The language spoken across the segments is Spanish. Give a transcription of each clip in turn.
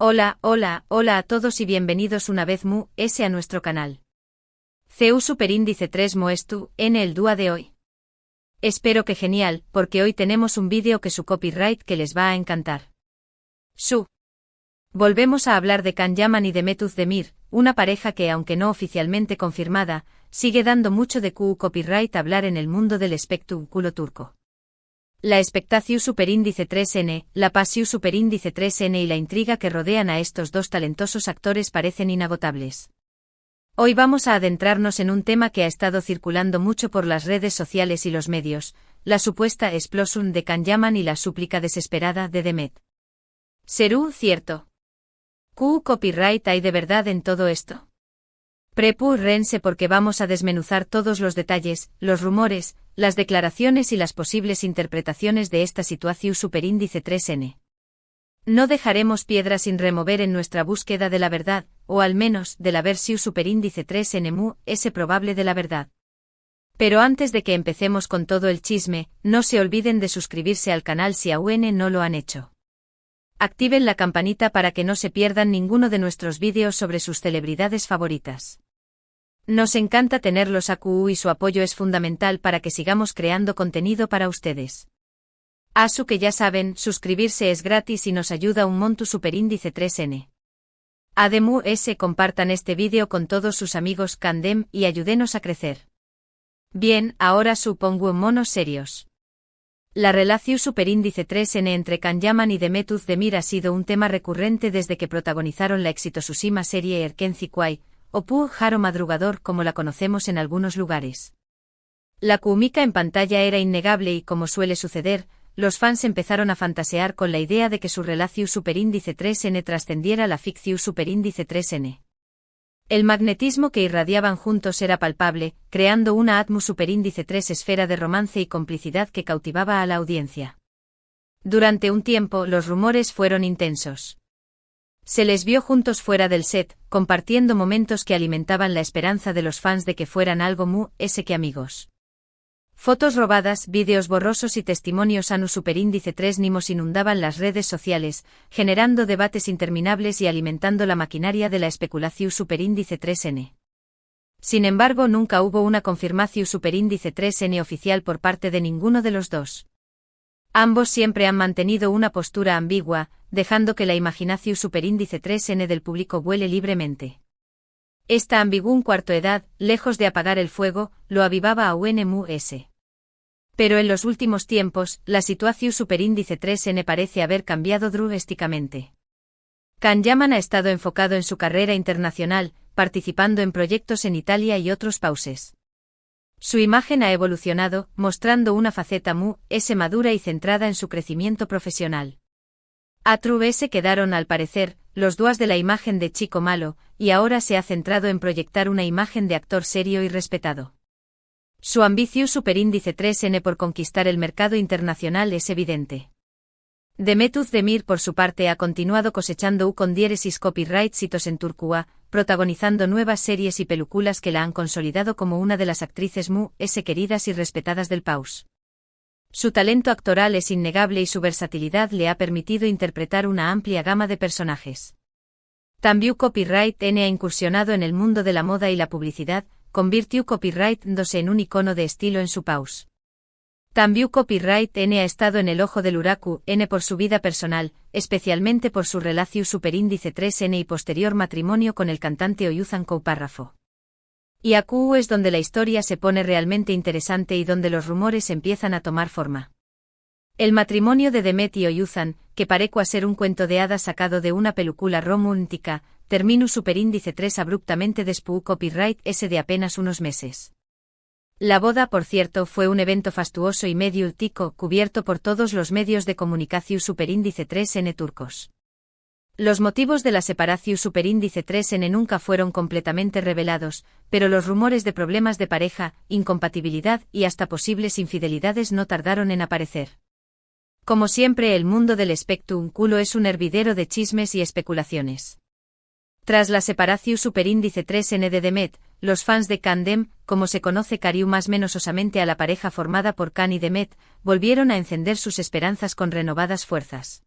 Hola a todos y bienvenidos una vez a nuestro canal. CU Superíndice 3 Moestu, en el día de hoy. Espero que genial, porque hoy tenemos un vídeo que su copyright que les va a encantar. Volvemos a hablar de Can Yaman y de Mehmet Özdemir, una pareja que aunque no oficialmente confirmada, sigue dando mucho de copyright hablar en el mundo del espectáculo turco. La expectación superíndice 3N, la pasión superíndice 3N y la intriga que rodean a estos dos talentosos actores parecen inagotables. Hoy vamos a adentrarnos en un tema que ha estado circulando mucho por las redes sociales y los medios, la supuesta explosión de Can Yaman y la súplica desesperada de Demet. ¿Será cierto? ¿Copyright hay de verdad en todo esto? Prepárense porque vamos a desmenuzar todos los detalles, los rumores, las declaraciones y las posibles interpretaciones de esta situación superíndice 3N. No dejaremos piedra sin remover en nuestra búsqueda de la verdad, o al menos de la versión superíndice 3N es probable de la verdad. Pero antes de que empecemos con todo el chisme, no se olviden de suscribirse al canal si aún no lo han hecho. Activen la campanita para que no se pierdan ninguno de nuestros vídeos sobre sus celebridades favoritas. Nos encanta tenerlos aquí y su apoyo es fundamental para que sigamos creando contenido para ustedes. Asu que ya saben, suscribirse es gratis y nos ayuda un montón superíndice 3N. Además compartan este vídeo con todos sus amigos Candem y ayúdenos a crecer. Bien, ahora supongo monos serios. La relación superíndice 3N entre Can Yaman y Mehmet Özdemir ha sido un tema recurrente desde que protagonizaron la exitosísima serie Erken Zikuay, o Pu Jaro Madrugador como la conocemos en algunos lugares. La química en pantalla era innegable y como suele suceder, los fans empezaron a fantasear con la idea de que su relación superíndice 3N trascendiera la ficción superíndice 3N. El magnetismo que irradiaban juntos era palpable, creando una atmósfera superíndice 3 esfera de romance y complicidad que cautivaba a la audiencia. Durante un tiempo los rumores fueron intensos. Se les vio juntos fuera del set, compartiendo momentos que alimentaban la esperanza de los fans de que fueran algo que amigos. Fotos robadas, vídeos borrosos y testimonios anu superíndice 3 nimos inundaban las redes sociales, generando debates interminables y alimentando la maquinaria de la especulación superíndice 3N. Sin embargo, nunca hubo una confirmación superíndice 3N oficial por parte de ninguno de los dos. Ambos siempre han mantenido una postura ambigua, dejando que la imaginación superíndice 3N del público vuele libremente. Esta ambigua cuarto-edad, lejos de apagar el fuego, lo avivaba a UNMUS. Pero en los últimos tiempos, la situación superíndice 3N parece haber cambiado drásticamente. Can Yaman ha estado enfocado en su carrera internacional, participando en proyectos en Italia y otros países. Su imagen ha evolucionado, mostrando una faceta madura y centrada en su crecimiento profesional. A True quedaron al parecer, los dos de la imagen de chico malo, y ahora se ha centrado en proyectar una imagen de actor serio y respetado. Su ambición superíndice 3N por conquistar el mercado internacional es evidente. Mehmet Özdemir por su parte ha continuado cosechando con diéresis copyright hitos en Turquía, protagonizando nuevas series y películas que la han consolidado como una de las actrices queridas y respetadas del país. Su talento actoral es innegable y su versatilidad le ha permitido interpretar una amplia gama de personajes. También Copyright N ha incursionado en el mundo de la moda y la publicidad, convirtió Copyright en un icono de estilo en su país. También Copyright N ha estado en el ojo del huracán N por su vida personal, especialmente por su relación superíndice 3N y posterior matrimonio con el cantante Oyuzhan Párrafo. Y aquí es donde la historia se pone realmente interesante y donde los rumores empiezan a tomar forma. El matrimonio de Demet y Oyuzhan, que parece ser un cuento de hadas sacado de una película romántica, terminó superíndice 3 abruptamente después Copyright S de apenas unos meses. La boda, por cierto, fue un evento fastuoso y mediático cubierto por todos los medios de comunicación superíndice 3N turcos. Los motivos de la separación superíndice 3N nunca fueron completamente revelados, pero los rumores de problemas de pareja, incompatibilidad y hasta posibles infidelidades no tardaron en aparecer. Como siempre, el mundo del espectáculo es un hervidero de chismes y especulaciones. Tras la separación superíndice 3N de Demet, los fans de Candem, como se conoce cariu más menos osamente a la pareja formada por Can y Demet, volvieron a encender sus esperanzas con renovadas fuerzas.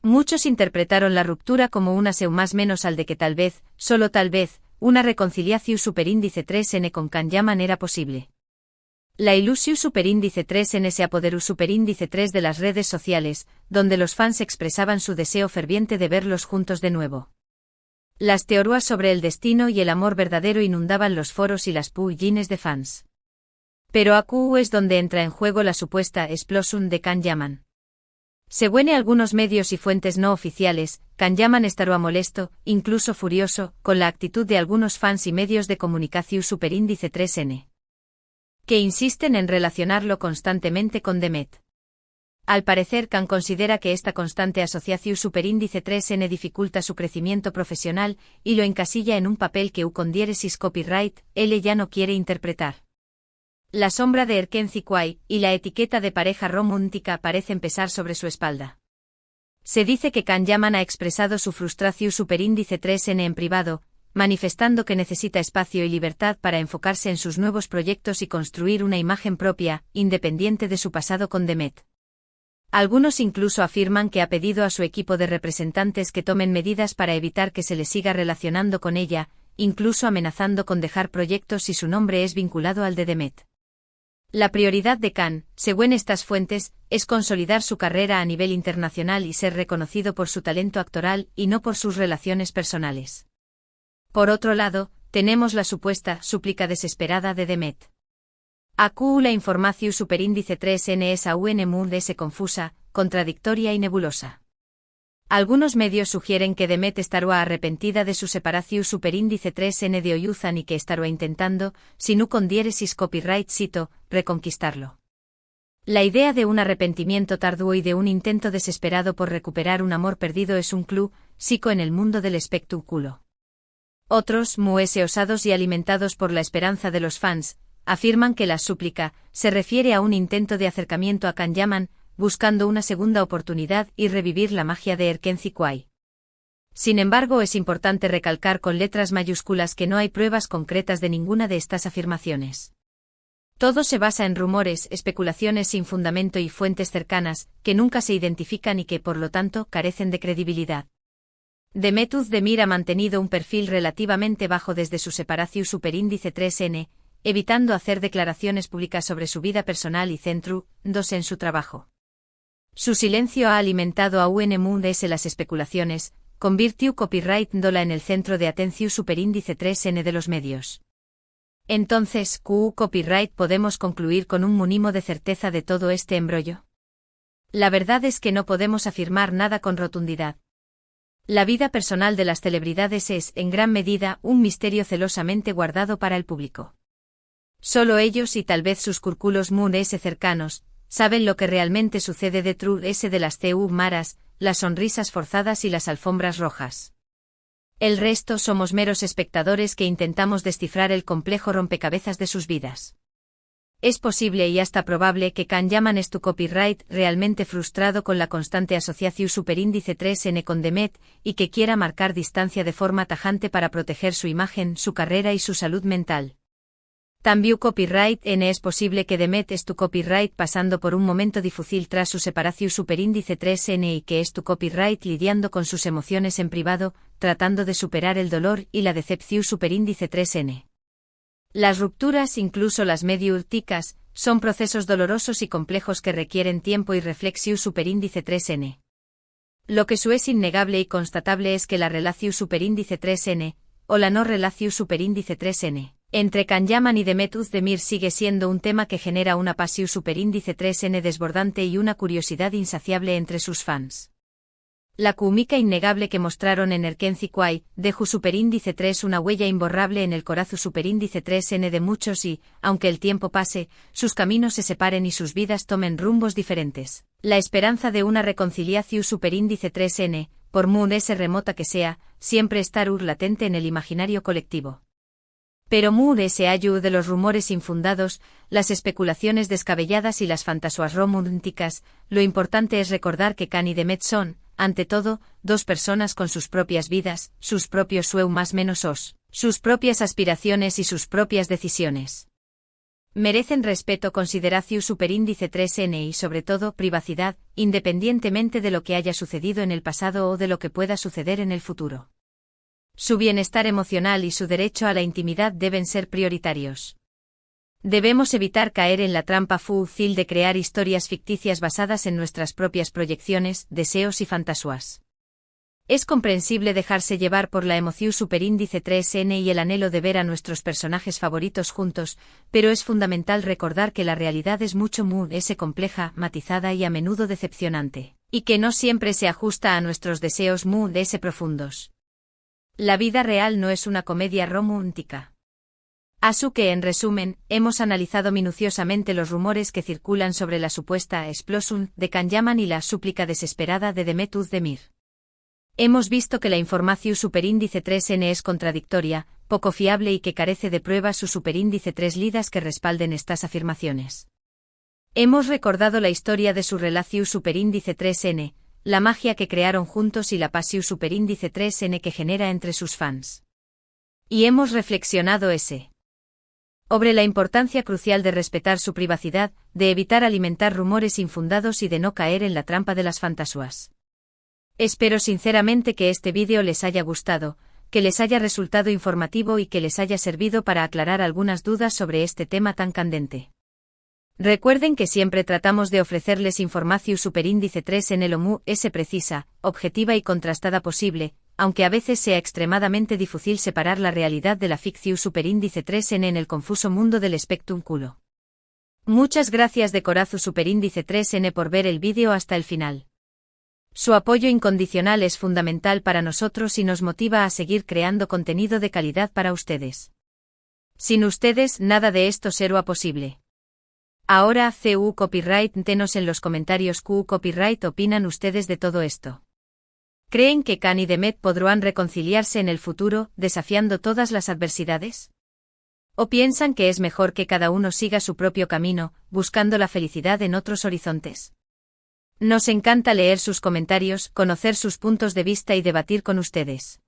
Muchos interpretaron la ruptura como una seu más menos al de que tal vez, solo tal vez, una reconciliación superíndice 3n con Kanyaman era posible. La ilusión superíndice 3n se apoderó superíndice 3 de las redes sociales, donde los fans expresaban su deseo ferviente de verlos juntos de nuevo. Las teorías sobre el destino y el amor verdadero inundaban los foros y las páginas de fans. Pero aquí es donde entra en juego la supuesta explosión de Kanyaman. Según algunos medios y fuentes no oficiales, Kanyaman estará molesto, incluso furioso, con la actitud de algunos fans y medios de comunicación superíndice 3n, que insisten en relacionarlo constantemente con Demet. Al parecer, Kan considera que esta constante asociación superíndice 3n dificulta su crecimiento profesional y lo encasilla en un papel que con diéresis copyright, él ya no quiere interpretar. La sombra de Erkenci Kwai y la etiqueta de pareja romántica parecen pesar sobre su espalda. Se dice que Kanyaman ha expresado su frustración superíndice 3n en privado, manifestando que necesita espacio y libertad para enfocarse en sus nuevos proyectos y construir una imagen propia, independiente de su pasado con Demet. Algunos incluso afirman que ha pedido a su equipo de representantes que tomen medidas para evitar que se le siga relacionando con ella, incluso amenazando con dejar proyectos si su nombre es vinculado al de Demet. La prioridad de Kan, según estas fuentes, es consolidar su carrera a nivel internacional y ser reconocido por su talento actoral y no por sus relaciones personales. Por otro lado, tenemos la supuesta súplica desesperada de Demet. Aquí la información superíndice 3n es aún muy confusa, contradictoria y nebulosa. Algunos medios sugieren que Demet estará arrepentida de su separación superíndice 3n de Oyuzan y que estará intentando, si no con diéresis copyright cito, reconquistarlo. La idea de un arrepentimiento tardío y de un intento desesperado por recuperar un amor perdido es un club psico en el mundo del espectáculo. Otros, muy osados y alimentados por la esperanza de los fans, afirman que la súplica se refiere a un intento de acercamiento a Kanyaman, buscando una segunda oportunidad y revivir la magia de Erkenci Kwai. Sin embargo, es importante recalcar con letras mayúsculas que no hay pruebas concretas de ninguna de estas afirmaciones. Todo se basa en rumores, especulaciones sin fundamento y fuentes cercanas, que nunca se identifican y que, por lo tanto, carecen de credibilidad. Demet Özdemir ha mantenido un perfil relativamente bajo desde su separación superíndice 3n, evitando hacer declaraciones públicas sobre su vida personal y centrándose en su trabajo. Su silencio ha alimentado a UNMUNDS las especulaciones, convirtió copyright Dola en el centro de atención superíndice 3n de los medios. Entonces, copyright podemos concluir con un mínimo de certeza de todo este embrollo. La verdad es que no podemos afirmar nada con rotundidad. La vida personal de las celebridades es, en gran medida, un misterio celosamente guardado para el público. Solo ellos y tal vez sus círculos cercanos saben lo que realmente sucede detrás de las maras, las sonrisas forzadas y las alfombras rojas. El resto somos meros espectadores que intentamos descifrar el complejo rompecabezas de sus vidas. Es posible y hasta probable que Kanyaman esté copyright realmente frustrado con la constante asociación superíndice 3n con Demet y que quiera marcar distancia de forma tajante para proteger su imagen, su carrera y su salud mental. También copyright n es posible que Demet esté copyright pasando por un momento difícil tras su separación superíndice 3n y que esté copyright lidiando con sus emociones en privado, tratando de superar el dolor y la decepción superíndice 3n. Las rupturas, incluso las medio urticas, son procesos dolorosos y complejos que requieren tiempo y reflexión superíndice 3n. Lo que es innegable y constatable es que la relación superíndice 3n, o la no relación superíndice 3n, entre Kanyaman y Demet Özdemir sigue siendo un tema que genera una pasión superíndice 3n desbordante y una curiosidad insaciable entre sus fans. La química innegable que mostraron en Erkenci Kwai dejó superíndice 3 una huella imborrable en el corazón superíndice 3n de muchos y, aunque el tiempo pase, sus caminos se separen y sus vidas tomen rumbos diferentes. La esperanza de una reconciliación superíndice 3n, por muy remota que sea, siempre estará latente en el imaginario colectivo. Pero muy se hallo de los rumores infundados, las especulaciones descabelladas y las fantasías románticas, lo importante es recordar que Kan y Demet son, ante todo, dos personas con sus propias vidas, sus propios sueños más menos sus propias aspiraciones y sus propias decisiones. Merecen respeto consideración superíndice 3N y sobre todo privacidad, independientemente de lo que haya sucedido en el pasado o de lo que pueda suceder en el futuro. Su bienestar emocional y su derecho a la intimidad deben ser prioritarios. Debemos evitar caer en la trampa fútil de crear historias ficticias basadas en nuestras propias proyecciones, deseos y fantasías. Es comprensible dejarse llevar por la emoción superíndice 3N y el anhelo de ver a nuestros personajes favoritos juntos, pero es fundamental recordar que la realidad es mucho más compleja, matizada y a menudo decepcionante, y que no siempre se ajusta a nuestros deseos más profundos. La vida real no es una comedia romántica. Así que, en resumen, hemos analizado minuciosamente los rumores que circulan sobre la supuesta explosión de Can-Yaman y la súplica desesperada de Demet Özdemir. Hemos visto que la información superíndice 3N es contradictoria, poco fiable y que carece de pruebas su superíndice 3 lidas que respalden estas afirmaciones. Hemos recordado la historia de su relación superíndice 3N, la magia que crearon juntos y la pasión superíndice 3N que genera entre sus fans. Y hemos reflexionado sobre la importancia crucial de respetar su privacidad, de evitar alimentar rumores infundados y de no caer en la trampa de las fantasías. Espero sinceramente que este vídeo les haya gustado, que les haya resultado informativo y que les haya servido para aclarar algunas dudas sobre este tema tan candente. Recuerden que siempre tratamos de ofrecerles información superíndice 3N lo más precisa, objetiva y contrastada posible, aunque a veces sea extremadamente difícil separar la realidad de la ficción superíndice 3N en el confuso mundo del espectáculo. Muchas gracias de corazón superíndice 3N por ver el vídeo hasta el final. Su apoyo incondicional es fundamental para nosotros y nos motiva a seguir creando contenido de calidad para ustedes. Sin ustedes, nada de esto será posible. Ahora, CU Copyright, tenos en los comentarios ¿Qué copyright opinan ustedes de todo esto? ¿Creen que Can y Demet podrán reconciliarse en el futuro, desafiando todas las adversidades? ¿O piensan que es mejor que cada uno siga su propio camino, buscando la felicidad en otros horizontes? Nos encanta leer sus comentarios, conocer sus puntos de vista y debatir con ustedes.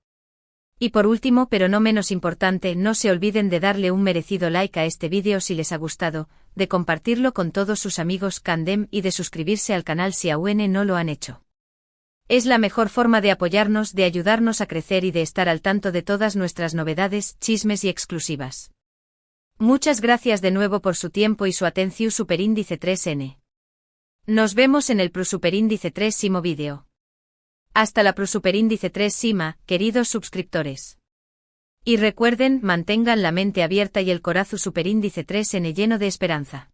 Y por último, pero no menos importante, no se olviden de darle un merecido like a este vídeo si les ha gustado, de compartirlo con todos sus amigos Candem y de suscribirse al canal si aún no lo han hecho. Es la mejor forma de apoyarnos, de ayudarnos a crecer y de estar al tanto de todas nuestras novedades, chismes y exclusivas. Muchas gracias de nuevo por su tiempo y su atención superíndice 3N. Nos vemos en el superíndice 3 vídeo. Hasta la superíndice 3 queridos suscriptores. Y recuerden, mantengan la mente abierta y el corazón superíndice 3N lleno de esperanza.